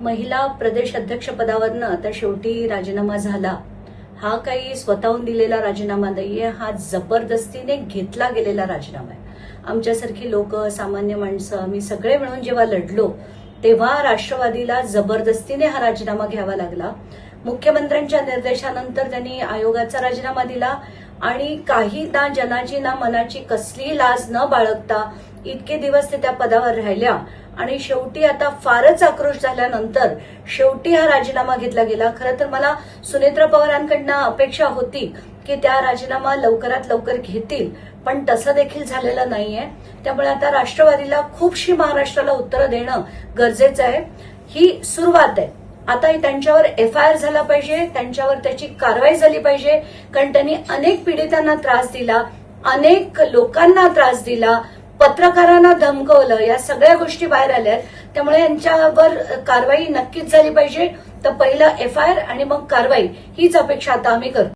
महिला प्रदेश अध्यक्ष पदावरनं आता शेवटी राजीनामा झाला. हा काही स्वतःहून दिलेला राजीनामा नाहीये, हा जबरदस्तीने घेतला गेलेला राजीनामा आहे. आमच्यासारखी लोक, सामान्य माणसं, आम्ही सगळे मिळून जेव्हा लढलो तेव्हा राष्ट्रवादीला जबरदस्तीने हा राजीनामा घ्यावा लागला. मुख्यमंत्र्यांच्या निर्देशानंतर त्यांनी आयोगाचा राजीनामा दिला आणि काही ना जनाची ना मनाची कसलीही लाज न बाळगता इतके दिवस ते त्या पदावर राहिल्या आणि शेवटी आता फारच आक्रोश झाल्यानंतर शेवटी हा राजीनामा घेतला गेला. खरं तर मला सुनेत्रा पवारांकडनं अपेक्षा होती की त्या राजीनामा लवकरात लवकर घेतील, पण तसं देखील झालेलं नाहीये. त्यामुळे आता राष्ट्रवादीला खूपशी महाराष्ट्राला उत्तरं देणं गरजेचं आहे. ही सुरुवात आहे. आता त्यांच्यावर FIR झाला पाहिजे, त्यांच्यावर त्याची कारवाई झाली पाहिजे, कारण त्यांनी अनेक पीडितांना त्रास दिला, अनेक लोकांना त्रास दिला, पत्रकारांना धमकवलं, या सगळ्या गोष्टी बाहेर आल्या. त्यामुळे यांच्यावर कारवाई नक्कीच झाली पाहिजे. तर पहिलं FIR आणि मग कारवाई हीच अपेक्षा आता आम्ही करतो.